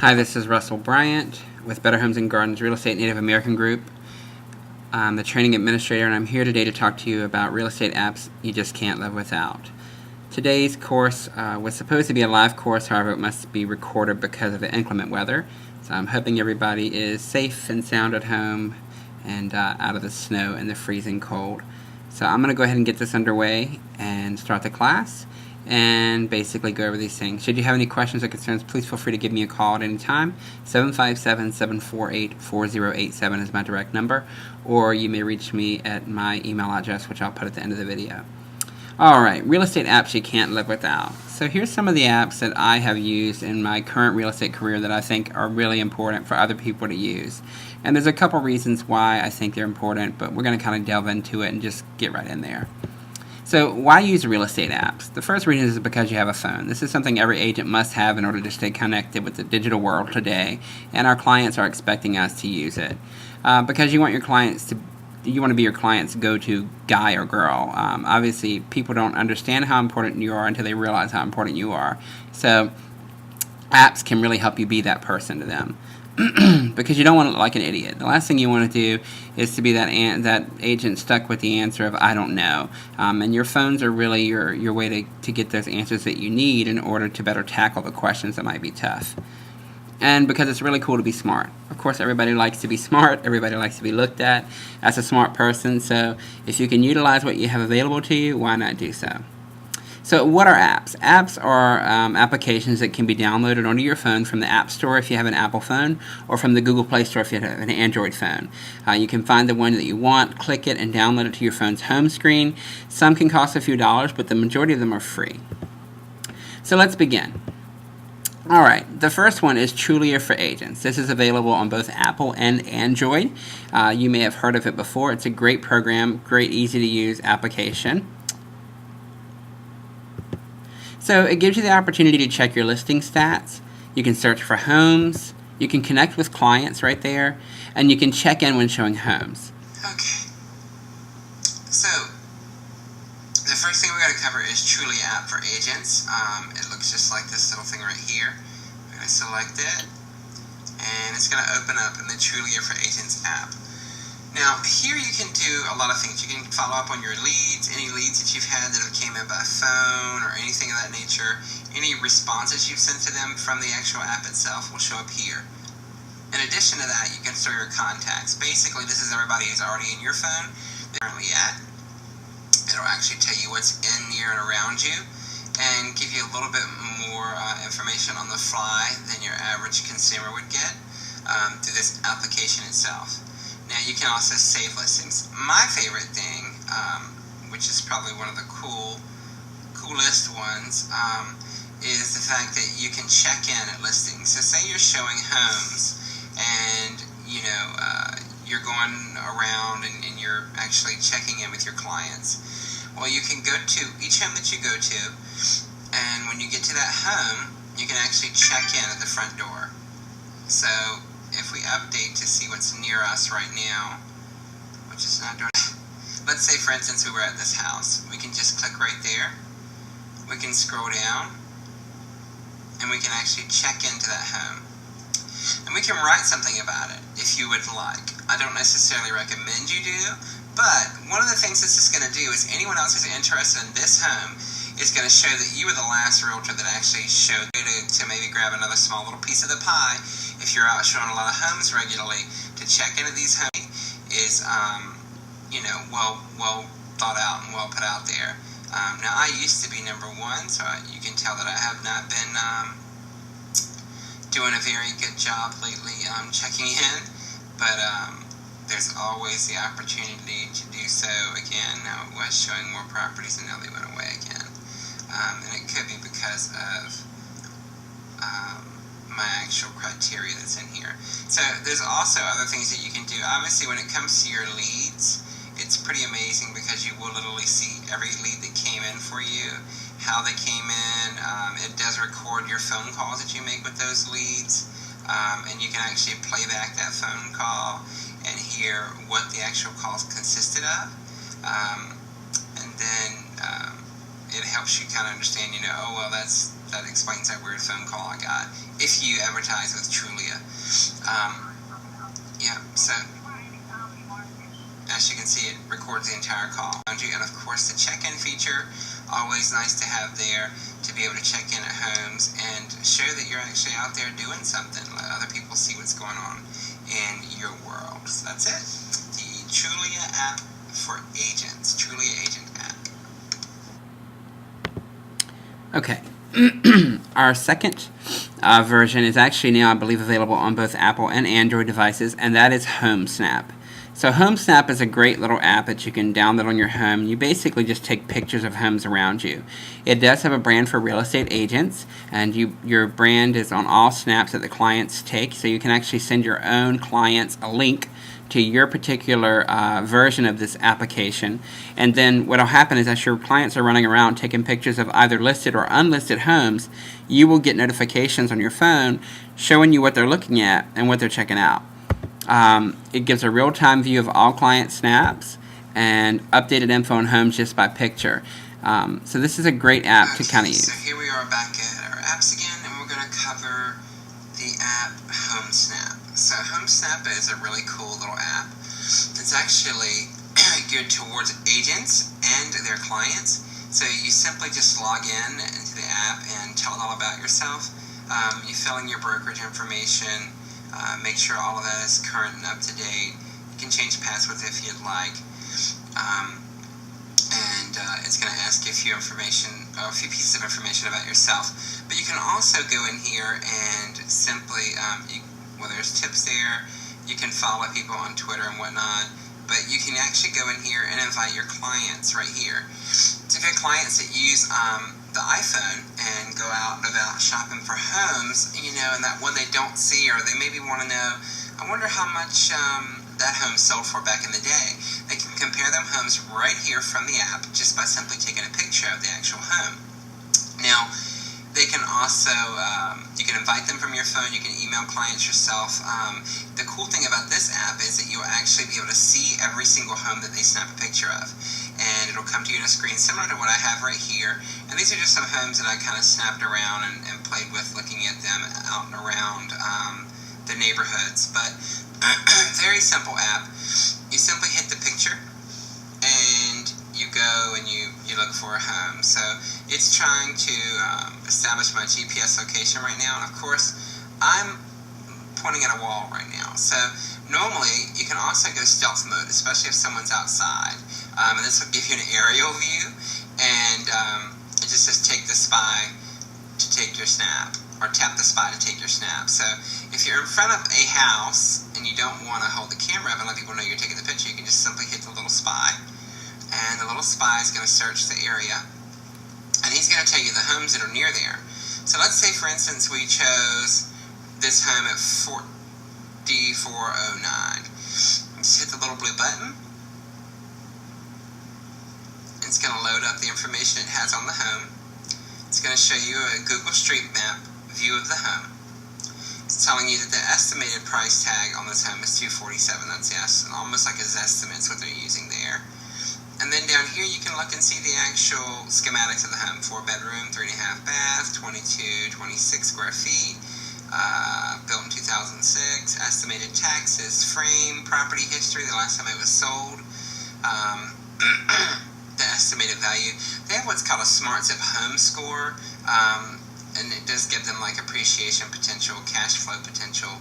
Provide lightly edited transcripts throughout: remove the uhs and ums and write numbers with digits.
Hi, this is Russell Bryant with Better Homes and Gardens Real Estate Native American Group. I'm the training administrator, and I'm here today to talk to you about real estate apps you just can't live without. Today's course was supposed to be a live course, however, it must be recorded because of the inclement weather. So I'm hoping everybody is safe and sound at home and out of the snow and the freezing cold. So I'm going to go ahead and get this underway and start the class and basically go over these things. Should you have any questions or concerns, please feel free to give me a call at any time. 757-748-4087 is my direct number, or you may reach me at my email address, which I'll put at the end of the video. Alright, real estate apps you can't live without. So here's some of the apps that I have used in my current real estate career that I think are really important for other people to use. And there's a couple reasons why I think they're important, but we're going to kind of delve into it and just get right in there. So why use real estate apps? The first reason is because you have a phone. This is something every agent must have in order to stay connected with the digital world today, and our clients are expecting us to use it. Because you want your clients to you want to be your client's go-to guy or girl. Obviously, people don't understand how important you are until they realize how important you are. So apps can really help you be that person to them. Because you don't want to look like an idiot. The last thing you want to do is to be that agent stuck with the answer of I don't know. And your phones are really your way to get those answers that you need in order to better tackle the questions that might be tough. And because it's really cool to be smart. Of course, everybody likes to be smart. Everybody likes to be looked at as a smart person. So if you can utilize what you have available to you, why not do so? So what are apps? Apps are applications that can be downloaded onto your phone from the App Store if you have an Apple phone, or from the Google Play Store if you have an Android phone. You can find the one that you want, click it, and download it to your phone's home screen. Some can cost a few dollars, but the majority of them are free. So let's begin. Alright, the first one is Trulia for Agents. This is available on both Apple and Android. You may have heard of it before. It's a great program, great easy to use application. So it gives you the opportunity to check your listing stats. You can search for homes. You can connect with clients right there. And you can check in when showing homes. Okay. So the first thing we're going to cover is Trulia app for agents. It looks just like this little thing right here. We're going to select it. And it's going to open up in the Trulia for Agents app. Now, here you can do a lot of things. You can follow up on your leads, any leads that you've had that have came in by phone or anything of that nature. Any responses you've sent to them from the actual app itself will show up here. In addition to that, you can store your contacts. Basically, this is everybody who's already in your phone, they're currently at. It'll actually tell you what's in, near, and around you, and give you a little bit more information on the fly than your average consumer would get through this application itself. Now, you can also save listings. My favorite thing, which is probably one of the coolest ones, is the fact that you can check in at listings. So say you're showing homes and, you're going around and you're actually checking in with your clients. Well, you can go to each home that you go to, and when you get to that home, you can actually check in at the front door. So if we update to see what's near us right now, which is not doing. Let's say, for instance, we were at this house. We can just click right there. We can scroll down, and we can actually check into that home. And we can write something about it if you would like. I don't necessarily recommend you do, but one of the things this is going to do is anyone else who's interested in this home is going to show that you were the last realtor that actually showed to maybe grab another small little piece of the pie. If you're out showing a lot of homes regularly, to check into these homes is, well thought out and well put out there. Now, I used to be number one, so you can tell that I have not been doing a very good job lately checking in, but there's always the opportunity to do so again. Now, it was showing more properties, and now they went away again. And it could be because of my actual criteria that's in here. So there's also other things that you can do. Obviously, when it comes to your leads, it's pretty amazing because you will literally see every lead that came in for you, how they came in. It does record your phone calls that you make with those leads, and you can actually play back that phone call and hear what the actual calls consisted of. And then it helps you kind of understand, oh, well, that explains that weird phone call I got, if you advertise with Trulia. Yeah, so as you can see, it records the entire call. And of course, the check-in feature, always nice to have there, to be able to check in at homes and show that you're actually out there doing something, let other people see what's going on in your world. So that's it. The Trulia app for agents, Trulia Agent app. Okay. Our second version is actually now, I believe, available on both Apple and Android devices, and that is HomeSnap. So HomeSnap is a great little app that you can download on your home. You basically just take pictures of homes around you. It does have a brand for real estate agents, and your brand is on all snaps that the clients take, so you can actually send your own clients a link to your particular version of this application. And then what will happen is, as your clients are running around taking pictures of either listed or unlisted homes, you will get notifications on your phone showing you what they're looking at and what they're checking out. It gives a real-time view of all client snaps and updated info on homes just by picture. So this is a great app to kind of use. So here we are back at our apps again, and we're going to cover the app HomeSnap. So HomeSnap is a really cool little app. It's actually geared towards agents and their clients. So you simply just log into the app and tell it all about yourself. You fill in your brokerage information. Make sure all of that is current and up to date. You can change passwords if you'd like. It's going to ask you a few pieces of information about yourself. But you can also go in here and simply, there's tips there. You can follow people on Twitter and whatnot. But you can actually go in here and invite your clients right here. So if you have clients that use the iPhone and go out and about shopping for homes, and that one they don't see, or they maybe want to know, I wonder how much that home sold for back in the day. They can compare them homes right here from the app just by simply taking a picture of the actual home. Now, they can also, you can invite them from your phone, you can email clients yourself. The cool thing about this app is that you'll actually be able to see every single home that they snap a picture of. And it'll come to you on a screen similar to what I have right here. And these are just some homes that I kind of snapped around and played with, looking at them out and around the neighborhoods. But very simple app. You simply hit the picture and you go and you look for a home. So it's trying to establish my GPS location right now. And of course, I'm pointing at a wall right now. So normally, you can also go stealth mode, especially if someone's outside. And this will give you an aerial view. And it just says take the spy to take your snap, or tap the spy to take your snap. So if you're in front of a house and you don't want to hold the camera up and let people know you're taking the picture, you can just simply hit the little spy. And the little spy is going to search the area, and he's going to tell you the homes that are near there. So let's say, for instance, we chose this home at 4409. Just hit the little blue button. It's going to load up the information it has on the home. It's going to show you a Google Street Map view of the home. It's telling you that the estimated price tag on this home is $247. That's almost like a Zestimate is what they're using there. And then down here you can look and see the actual schematics of the home. 4-bedroom, 3.5 bath, 26 square feet, built in 2006, estimated taxes, frame, property history, the last time it was sold, the estimated value. They have what's called a SmartZip home score, and it does give them like appreciation potential, cash flow potential.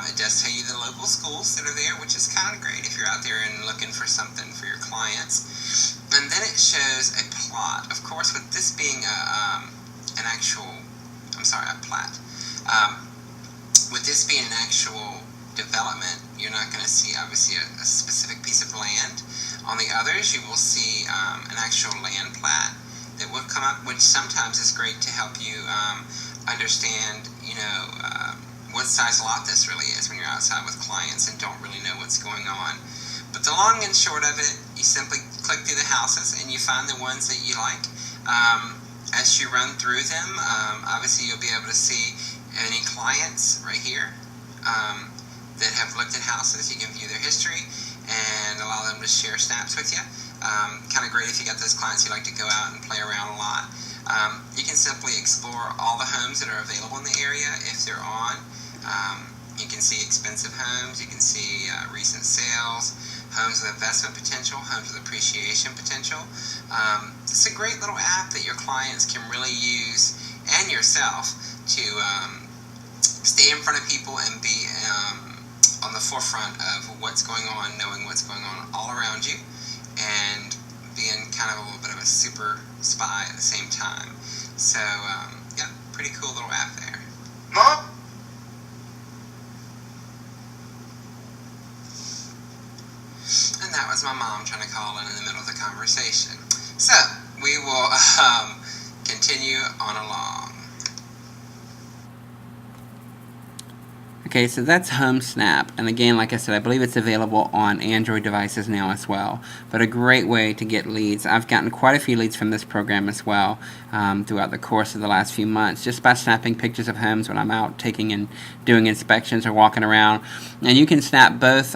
It does tell you the local schools that are there, which is kind of great if you're out there and looking for something for your clients. And then it shows a plot. Of course, with this being a plat. With this being an actual development, you're not going to see, obviously, a specific piece of land. On the others, you will see an actual land plat that will come up, which sometimes is great to help you understand, what size lot this really is when you're outside with clients and don't really know what's going on. But the long and short of it, you simply click through the houses and you find the ones that you like. As you run through them, obviously you'll be able to see any clients right here that have looked at houses. You can view their history and allow them to share snaps with you. Kind of great if you got those clients who like to go out and play around a lot. simply explore all the homes that are available in the area if they're on. You can see expensive homes, you can see recent sales, homes with investment potential, homes with appreciation potential. It's a great little app that your clients can really use, and yourself, to stay in front of people and be on the forefront of what's going on, knowing what's going on all around you, and being kind of a little bit of a super spy at the same time. So, yeah, pretty cool little app there. Mom? And that was my mom trying to call in the middle of the conversation. So, we will continue on along. Okay, so that's HomeSnap, and again, like I said, I believe it's available on Android devices now as well, but a great way to get leads. I've gotten quite a few leads from this program as well throughout the course of the last few months, just by snapping pictures of homes when I'm out taking and doing inspections or walking around. And you can snap both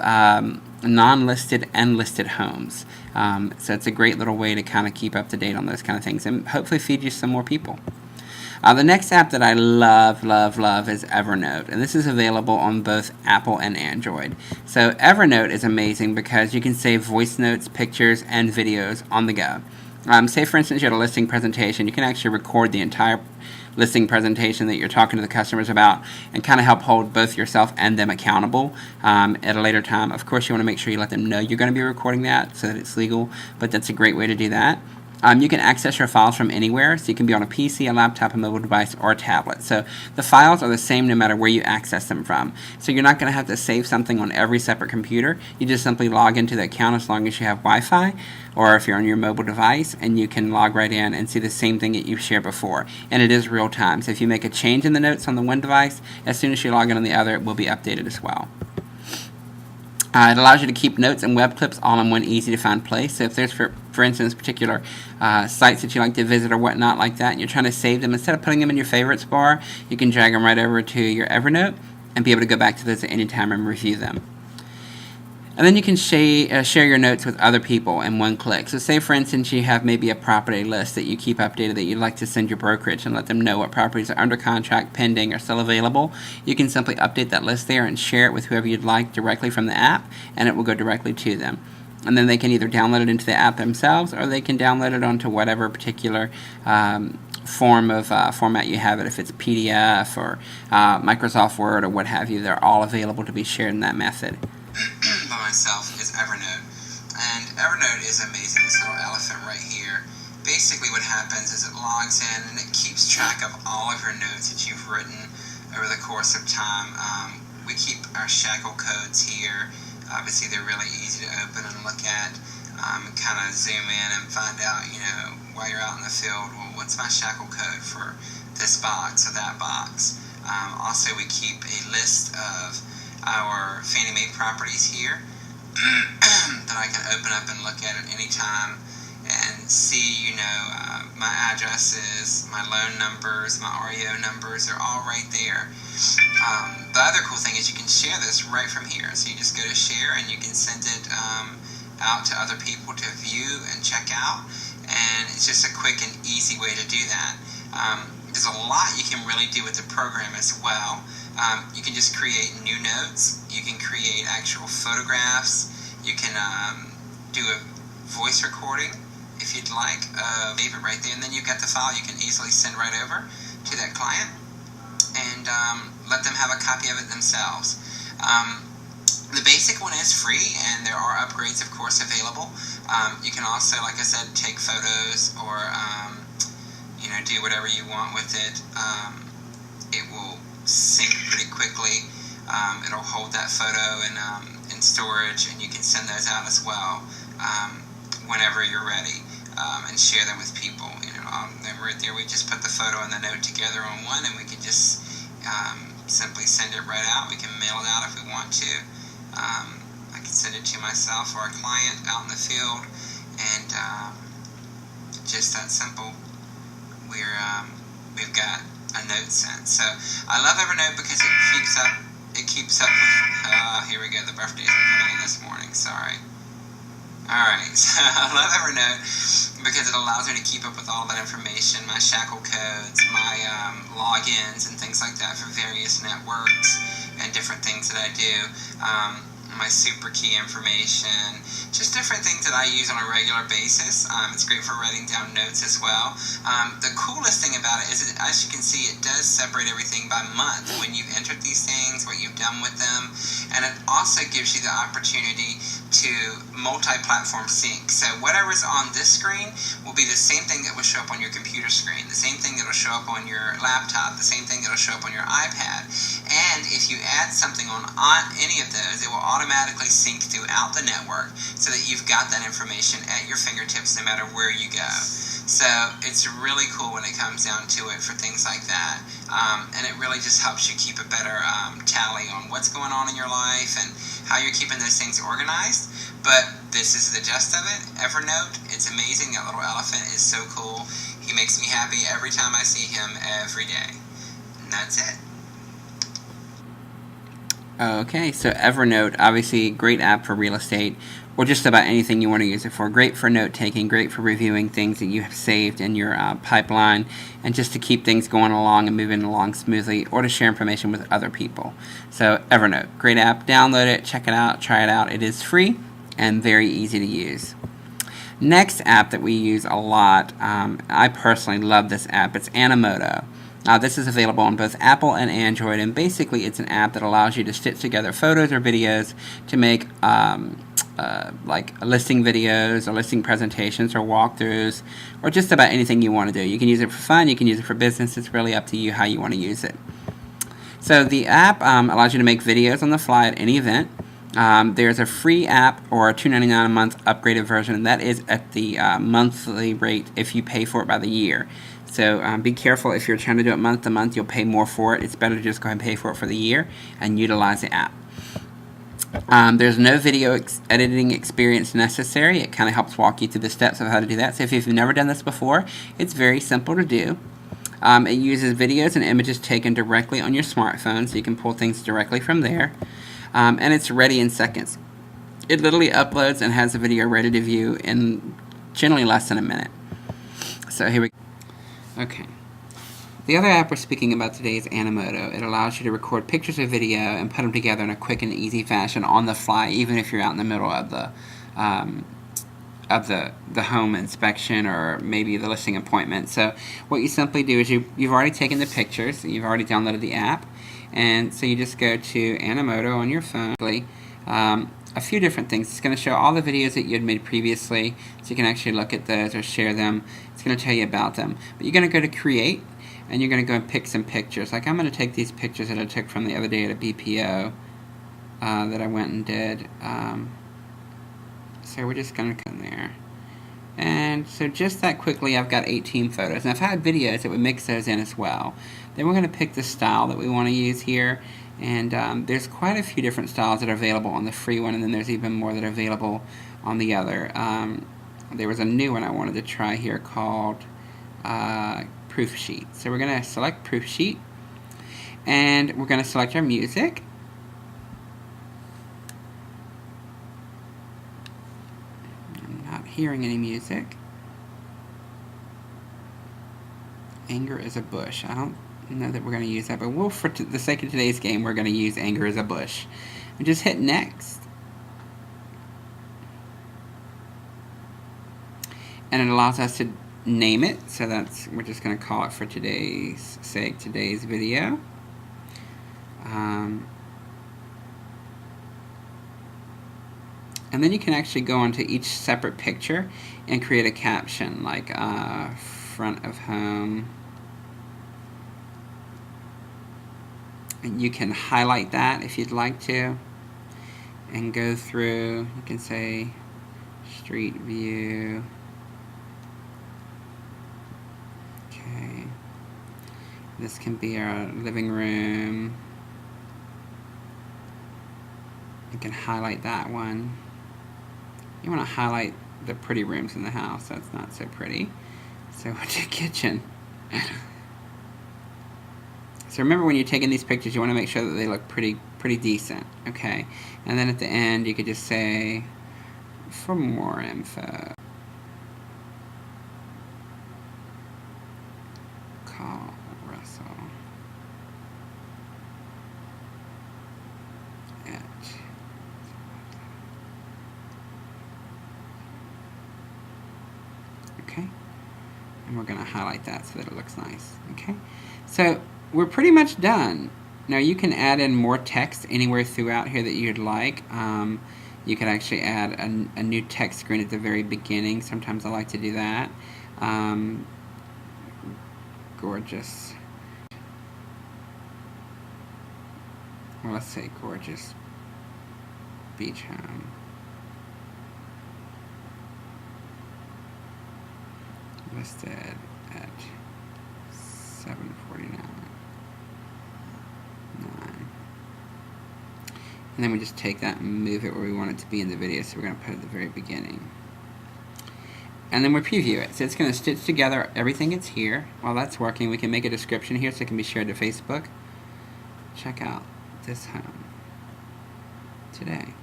non-listed and listed homes, so it's a great little way to kind of keep up to date on those kind of things and hopefully feed you some more people. The next app that I love is Evernote, and this is available on both Apple and Android. So Evernote is amazing because you can save voice notes, pictures, and videos on the go. Say, for instance, you had a listing presentation. You can actually record the entire listing presentation that you're talking to the customers about and kind of help hold both yourself and them accountable at a later time. Of course, you want to make sure you let them know you're going to be recording that so that it's legal, but that's a great way to do that. You can access your files from anywhere, so you can be on a PC, a laptop, a mobile device, or a tablet. So the files are the same no matter where you access them from. So you're not going to have to save something on every separate computer. You just simply log into the account as long as you have Wi-Fi, or if you're on your mobile device, and you can log right in and see the same thing that you've shared before. And it is real time. So if you make a change in the notes on the one device, as soon as you log in on the other, it will be updated as well. It allows you to keep notes and web clips all in one easy-to-find place. So if there's, for instance, particular sites that you like to visit or whatnot like that, and you're trying to save them, instead of putting them in your favorites bar, you can drag them right over to your Evernote and be able to go back to those at any time and review them. And then you can share your notes with other people in one click. So say, for instance, you have maybe a property list that you keep updated that you'd like to send your brokerage and let them know what properties are under contract, pending, or still available. You can simply update that list there and share it with whoever you'd like directly from the app, and it will go directly to them. And then they can either download it into the app themselves, or they can download it onto whatever particular format you have it. If it's PDF or Microsoft Word or what have you, they're all available to be shared in that method. By myself is Evernote, and Evernote is amazing. This little elephant right here, basically what happens is it logs in and it keeps track of all of your notes that you've written over the course of time. We keep our shackle codes here. Obviously they're really easy to open and look at, kind of zoom in and find out, while you're out in the field, well, what's my shackle code for this box or that box. Also, we keep a list of our Fannie Mae properties here that I can open up and look at any time and see, my addresses, my loan numbers, my REO numbers, they're all right there. The other cool thing is you can share this right from here. So you just go to share and you can send it out to other people to view and check out, and it's just a quick and easy way to do that. There's a lot you can really do with the program as well. You can just create new notes. You can create actual photographs. You can do a voice recording if you'd like. Leave it right there, and then you've got the file you can easily send right over to that client and let them have a copy of it themselves. The basic one is free, and there are upgrades, of course, available. You can also, like I said, take photos or do whatever you want with it. It will sync pretty quickly. It'll hold that photo in storage, and you can send those out as well whenever you're ready, and share them with people. Then right there, we just put the photo and the note together on one, and we can just simply send it right out. We can mail it out if we want to. I can send it to myself or a client out in the field, and just that simple. We've got a note sent. So I love Evernote because it keeps up with, here we go, the birthdays are coming in this morning, sorry. Alright, so I love Evernote because it allows me to keep up with all that information, my shackle codes, my logins, and things like that for various networks and different things that I do. My super key information, just different things that I use on a regular basis. It's great for writing down notes as well. The coolest thing about it is, as you can see, it does separate everything by month when you've entered these things, what you've done with them, and it also gives you the opportunity to multi-platform sync. So whatever's on this screen will be the same thing that will show up on your computer screen, the same thing that will show up on your laptop, the same thing that will show up on your iPad. And if you add something on any of those, it will automatically sync throughout the network so that you've got that information at your fingertips no matter where you go. So it's really cool when it comes down to it for things like that. And it really just helps you keep a better tally on what's going on in your life and how you're keeping those things organized. But this is the gist of it. Evernote, it's amazing. That little elephant is so cool. He makes me happy every time I see him every day. And that's it. Okay, so Evernote, obviously a great app for real estate, or just about anything you want to use it for. Great for note-taking, great for reviewing things that you have saved in your pipeline, and just to keep things going along and moving along smoothly, or to share information with other people. So Evernote, great app. Download it, check it out, try it out. It is free and very easy to use. Next app that we use a lot, I personally love this app. It's Animoto. This is available on both Apple and Android, and basically it's an app that allows you to stitch together photos or videos to make like listing videos or listing presentations or walkthroughs or just about anything you want to do. You can use it for fun, you can use it for business. It's really up to you how you want to use it. So the app allows you to make videos on the fly at any event. There's a free app or a $2.99 a month upgraded version, and that is at the monthly rate if you pay for it by the year. So be careful if you're trying to do it month to month, you'll pay more for it. It's better to just go ahead and pay for it for the year and utilize the app. There's no video editing experience necessary. It kind of helps walk you through the steps of how to do that. So if you've never done this before, it's very simple to do. It uses videos and images taken directly on your smartphone, so you can pull things directly from there. And it's ready in seconds. It literally uploads and has the video ready to view in generally less than a minute. So here we go. Okay. The other app we're speaking about today is Animoto. It allows you to record pictures or video and put them together in a quick and easy fashion on the fly, even if you're out in the middle of the home inspection or maybe the listing appointment. So what you simply do is you've already taken the pictures, you've already downloaded the app, and so you just go to Animoto on your phone. A few different things. It's going to show all the videos that you had made previously, so you can actually look at those or share them. It's going to tell you about them. But you're going to go to Create, and you're going to go and pick some pictures. Like I'm going to take these pictures that I took from the other day at a BPO that I went and did. So we're just going to come there. And so just that quickly, I've got 18 photos. Now if I had videos, it would mix those in as well. Then we're going to pick the style that we want to use here. And there's quite a few different styles that are available on the free one, and then there's even more that are available on the other. There was a new one I wanted to try here called Proof Sheet. So we're going to select Proof Sheet, and we're going to select our music. I'm not hearing any music. Anger is a bush. I don't know that we're going to use that, but for the sake of today's game, we're going to use Anger is a Bush. And just hit Next. And it allows us to name it, so we're just going to call it for today's sake, today's video. And then you can actually go into each separate picture and create a caption, like front of home. And you can highlight that if you'd like to and go through. You can say street view. Okay. This can be our living room. You can highlight that one. You want to highlight the pretty rooms in the house. That's not so pretty. So what's your kitchen? So remember, when you're taking these pictures, you want to make sure that they look pretty decent, okay? And then at the end, you could just say, for more info. Call Russell at okay, and we're going to highlight that so that it looks nice. Okay, so we're pretty much done. Now you can add in more text anywhere throughout here that you'd like. You could actually add a new text screen at the very beginning. Sometimes I like to do that. Gorgeous. Well, let's say gorgeous beach home. Listed at $749.9. And then we just take that and move it where we want it to be in the video, so we're going to put it at the very beginning. And then we preview it. So it's going to stitch together everything that's here. While that's working, we can make a description here so it can be shared to Facebook. Check out this home today.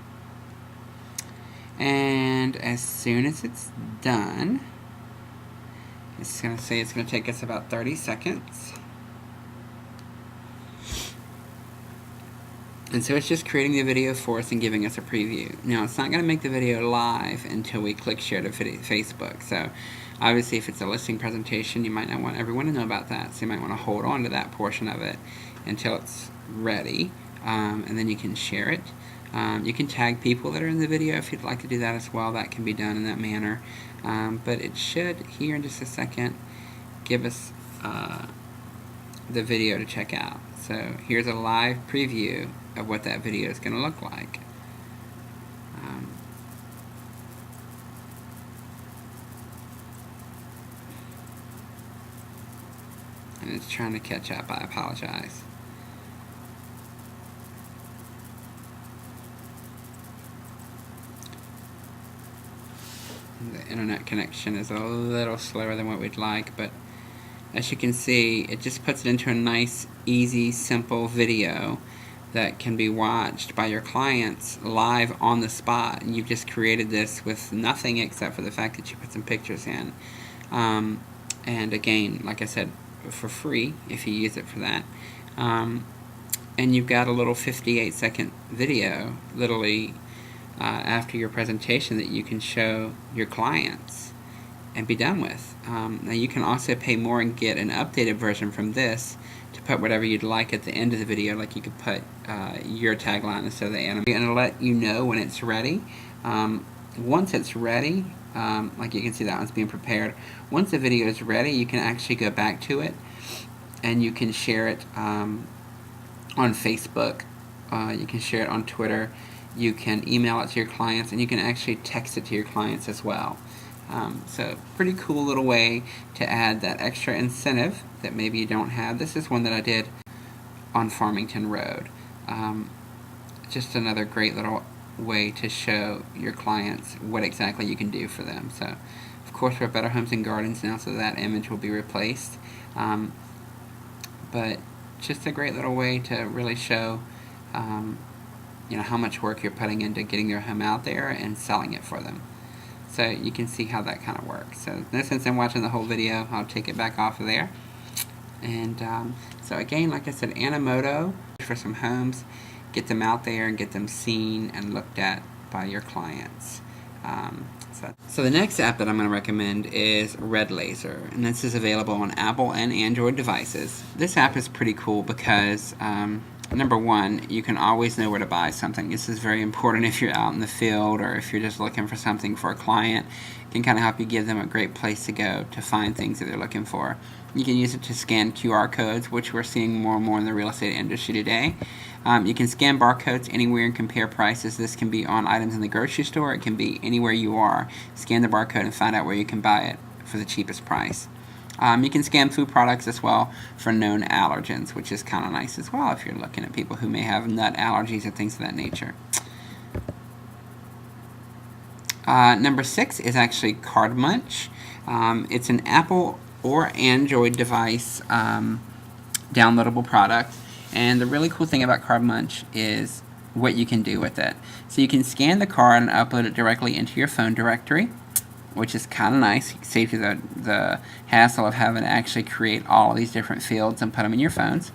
And as soon as it's done, it's going to say it's going to take us about 30 seconds. And so it's just creating the video for us and giving us a preview. Now, it's not going to make the video live until we click share to Facebook. So, obviously, if it's a listing presentation, you might not want everyone to know about that. So, you might want to hold on to that portion of it until it's ready. And then you can share it. You can tag people that are in the video if you'd like to do that as well. That can be done in that manner. But it should, here in just a second, give us the video to check out. So here's a live preview of what that video is going to look like. And it's trying to catch up. I apologize. The internet connection is a little slower than what we'd like, but as you can see, it just puts it into a nice, easy, simple video that can be watched by your clients live on the spot. And you've just created this with nothing except for the fact that you put some pictures in. And again, like I said, for free if you use it for that. And you've got a little 58-second video, literally after your presentation, that you can show your clients and be done with. Now you can also pay more and get an updated version from this to put whatever you'd like at the end of the video. Like you could put your tagline instead of the animation. I'm going to let you know when it's ready. Once it's ready, like you can see that one's being prepared. Once the video is ready, you can actually go back to it and you can share it on Facebook. You can share it on Twitter. You can email it to your clients, and you can actually text it to your clients as well. So pretty cool little way to add that extra incentive that maybe you don't have. This is one that I did on Farmington Road. Just another great little way to show your clients what exactly you can do for them. So, of course, we're at Better Homes and Gardens now, so that image will be replaced. But just a great little way to really show how much work you're putting into getting your home out there and selling it for them. So you can see how that kind of works. So since I'm watching the whole video, I'll take it back off of there. And so again, like I said, Animoto for some homes, get them out there and get them seen and looked at by your clients. So the next app that I'm going to recommend is Red Laser, and this is available on Apple and Android devices. This app is pretty cool because number one, you can always know where to buy something. This is very important if you're out in the field or if you're just looking for something for a client. It can kind of help you give them a great place to go to find things that they're looking for. You can use it to scan QR codes, which we're seeing more and more in the real estate industry today. You can scan barcodes anywhere and compare prices. This can be on items in the grocery store. It can be anywhere you are. Scan the barcode and find out where you can buy it for the cheapest price. You can scan food products as well for known allergens, which is kind of nice as well if you're looking at people who may have nut allergies and things of that nature. Number 6 is actually Card Munch. It's an Apple or Android device downloadable product. And the really cool thing about Card Munch is what you can do with it. So you can scan the card and upload it directly into your phone directory, which is kind of nice. It saves you the hassle of having to actually create all of these different fields and put them in your phones.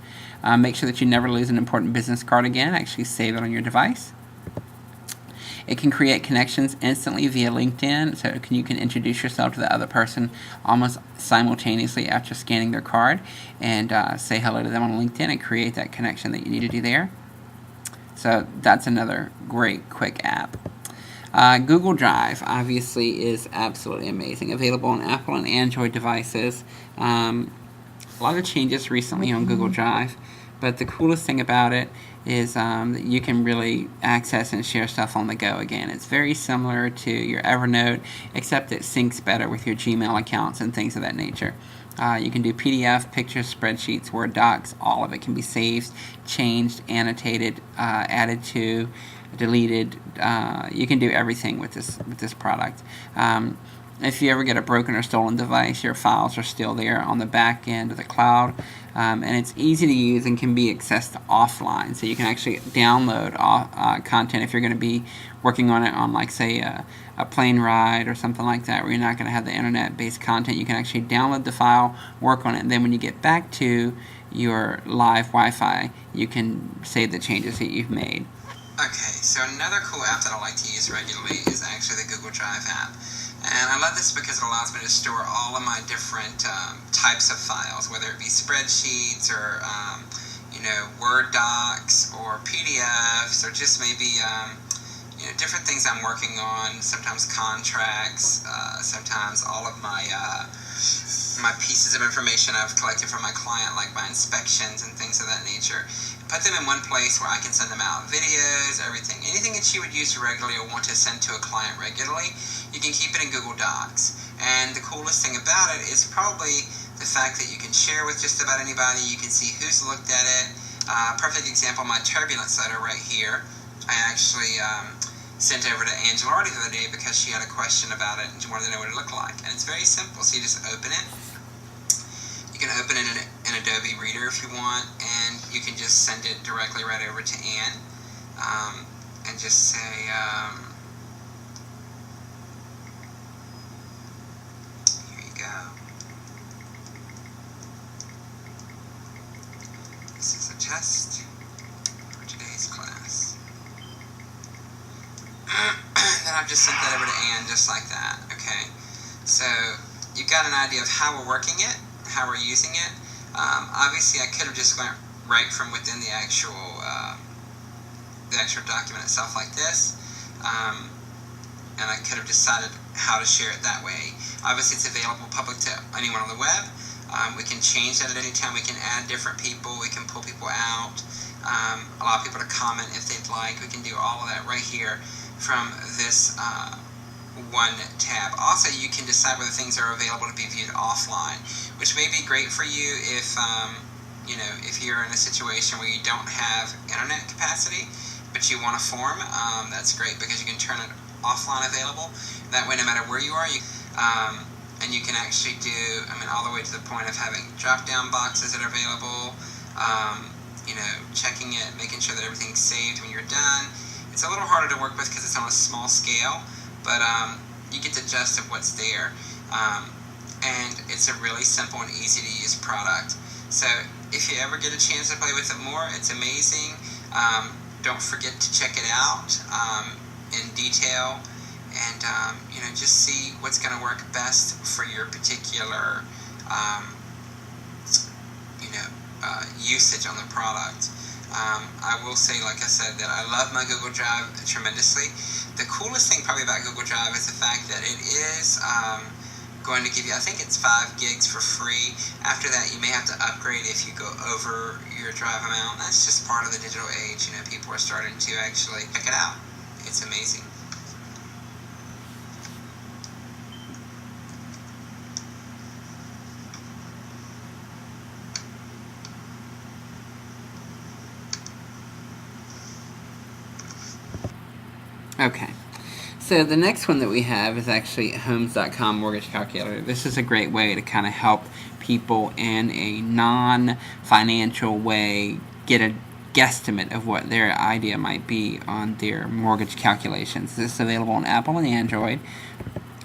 Make sure that you never lose an important business card again. Actually save it on your device. It can create connections instantly via LinkedIn, so you can introduce yourself to the other person almost simultaneously after scanning their card, and say hello to them on LinkedIn and create that connection that you need to do there. So that's another great quick app. Google Drive obviously is absolutely amazing. Available on Apple and Android devices. A lot of changes recently on Google Drive, but the coolest thing about it is that you can really access and share stuff on the go again. It's very similar to your Evernote, except it syncs better with your Gmail accounts and things of that nature. You can do PDF, pictures, spreadsheets, Word docs. All of it can be saved, changed, annotated, added to, deleted. You can do everything with this product. If you ever get a broken or stolen device, your files are still there on the back end of the cloud, and it's easy to use and can be accessed offline. So you can actually download content if you're going to be working on it on, like, say, a plane ride or something like that, where you're not going to have the internet-based content. You can actually download the file, work on it, and then when you get back to your live Wi-Fi, you can save the changes that you've made. Okay, so another cool app that I like to use regularly is actually the Google Drive app. And I love this because it allows me to store all of my different types of files, whether it be spreadsheets or Word docs or PDFs or just maybe different things I'm working on. Sometimes contracts, sometimes all of my pieces of information I've collected from my client, like my inspections and things of that nature. Put them in one place where I can send them out. Videos, everything. Anything that you would use regularly or want to send to a client regularly, you can keep it in Google Docs. And the coolest thing about it is probably the fact that you can share with just about anybody. You can see who's looked at it. Perfect example, my turbulence letter right here. I actually sent over to Angela already the other day because she had a question about it and she wanted to know what it looked like. And it's very simple. So you just open it. You can open it in Adobe Reader if you want, and you can just send it directly right over to Anne, and just say, here you go. This is a test for today's class. Then I've just sent that over to Anne just like that, okay? So you've got an idea of how we're working it, how we're using it. Obviously, I could have just went right from within the actual document itself like this, and I could have decided how to share it that way. Obviously, it's available public to anyone on the web. We can change that at any time. We can add different people. We can pull people out. Allow people to comment if they'd like. We can do all of that right here from this one tab. Also, you can decide whether things are available to be viewed offline, which may be great for you if if you're in a situation where you don't have internet capacity but you want a form. That's great because you can turn it offline available. That way, no matter where you are, and you can actually do all the way to the point of having drop down boxes that are available, checking it, making sure that everything's saved when you're done. It's a little harder to work with because it's on a small scale, but you get the gist of what's there, and it's a really simple and easy to use product. So if you ever get a chance to play with it more, it's amazing. Don't forget to check it out in detail, and just see what's going to work best for your particular usage on the product. I will say, like I said, that I love my Google Drive tremendously. The coolest thing probably about Google Drive is the fact that it is going to give you, I think it's 5 gigs for free. After that, you may have to upgrade if you go over your drive amount. That's just part of the digital age. People are starting to actually check it out. It's amazing. Okay, so the next one that we have is actually Homes.com Mortgage Calculator. This is a great way to kind of help people in a non-financial way get guesstimate of what their idea might be on their mortgage calculations. This is available on Apple and Android.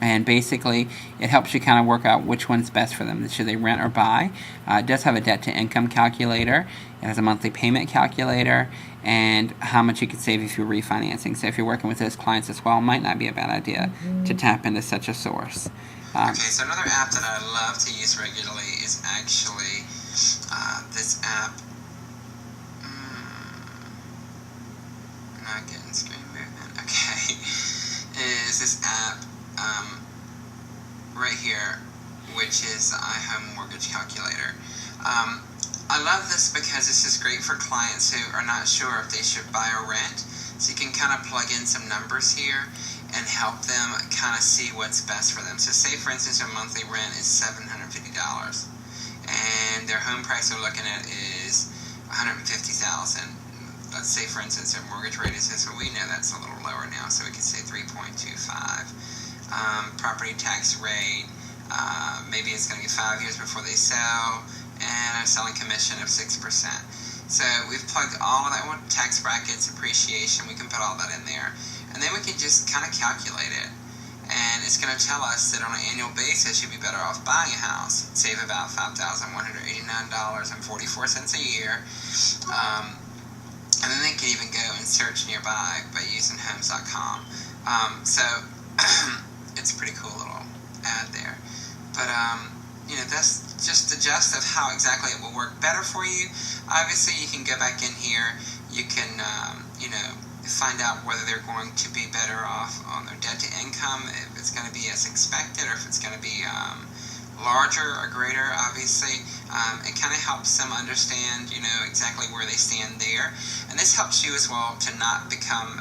And basically, it helps you kind of work out which one's best for them. Should they rent or buy? It does have a debt-to-income calculator. It has a monthly payment calculator, and how much you could save if you're refinancing. So if you're working with those clients as well, it might not be a bad idea to tap into such a source. Okay, so another app that I love to use regularly is actually this app. I'm not getting screen movement. Okay, is this app right here, which is the iHome Mortgage Calculator. I love this because this is great for clients who are not sure if they should buy or rent. So you can kind of plug in some numbers here and help them kind of see what's best for them. So say, for instance, their monthly rent is $750, and their home price they're looking at is $150,000. Let's say, for instance, their mortgage rate is this, but we know that's a little lower now, so we could say 3.25. Property tax rate, maybe it's going to be 5 years before they sell, and a selling commission of 6%. So we've plugged all of that, tax brackets, appreciation, we can put all that in there. And then we can just kind of calculate it. And it's going to tell us that on an annual basis, you'd be better off buying a house. Save about $5,189.44 a year. And then they can even go and search nearby by using homes.com. So it's a pretty cool little ad there. But, that's just the gist of how exactly it will work better for you. Obviously, you can go back in here. You can, find out whether they're going to be better off on their debt to income, if it's going to be as expected, or if it's going to be larger or greater. Obviously, it kind of helps them understand, exactly where they stand there. And this helps you as well to not become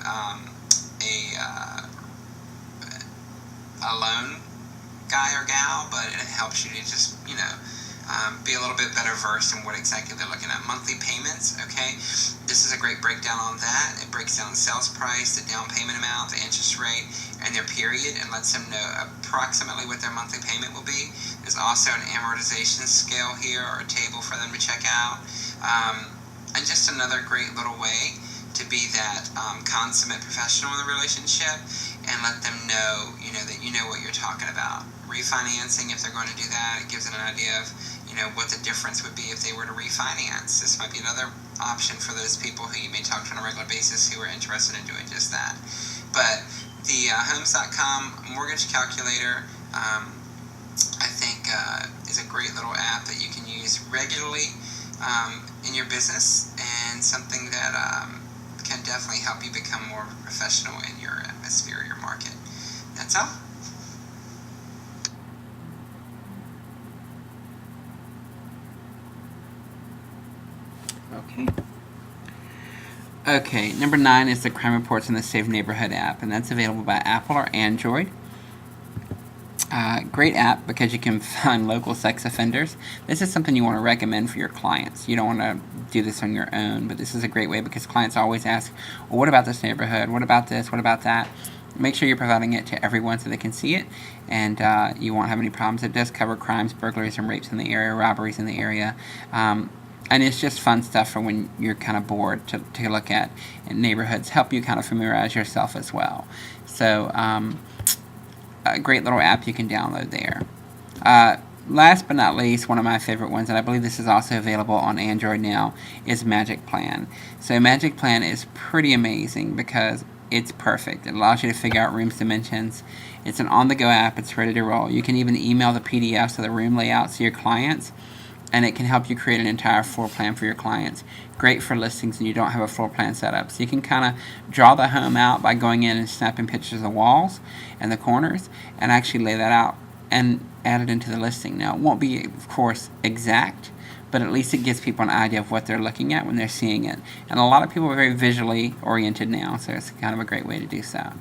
a loan guy or gal, but it helps you to just, be a little bit better versed in what exactly they're looking at. Monthly payments, okay? This is a great breakdown on that. It breaks down the sales price, the down payment amount, the interest rate, and their period, and lets them know approximately what their monthly payment will be. There's also an amortization scale here, or a table for them to check out. And just another great little way to be that consummate professional in the relationship and let them know, that you know what you're talking about. Refinancing, if they're going to do that, it gives it an idea of, what the difference would be if they were to refinance. This might be another option for those people who you may talk to on a regular basis who are interested in doing just that. But the homes.com mortgage calculator, I think, is a great little app that you can use regularly in your business, and something that can definitely help you become more professional in your atmosphere, your market. That's all. Okay, number 9 is the Crime Reports in the Safe Neighborhood app, and that's available by Apple or Android. Great app because you can find local sex offenders. This is something you want to recommend for your clients. You don't want to do this on your own, but this is a great way because clients always ask, well, what about this neighborhood? What about this? What about that? Make sure you're providing it to everyone so they can see it, and you won't have any problems. It does cover crimes, burglaries, and rapes in the area, robberies in the area. And it's just fun stuff for when you're kind of bored to look at in neighborhoods. Help you kind of familiarize yourself as well. So a great little app you can download there. Last but not least, one of my favorite ones, and I believe this is also available on Android now, is Magic Plan. So Magic Plan is pretty amazing because it's perfect. It allows you to figure out rooms dimensions. It's an on-the-go app. It's ready to roll. You can even email the PDFs of the room layouts to your clients, and it can help you create an entire floor plan for your clients. Great for listings and you don't have a floor plan set up. So you can kind of draw the home out by going in and snapping pictures of the walls and the corners and actually lay that out and add it into the listing. Now, it won't be, of course, exact, but at least it gives people an idea of what they're looking at when they're seeing it. And a lot of people are very visually oriented now, so it's kind of a great way to do so.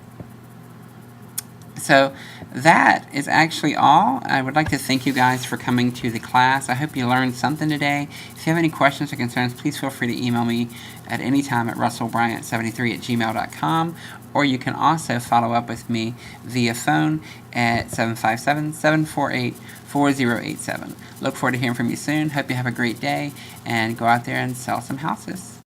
So that is actually all. I would like to thank you guys for coming to the class. I hope you learned something today. If you have any questions or concerns, please feel free to email me at any time at russellbryant73@gmail.com, or you can also follow up with me via phone at 757-748-4087. Look forward to hearing from you soon. Hope you have a great day, and go out there and sell some houses.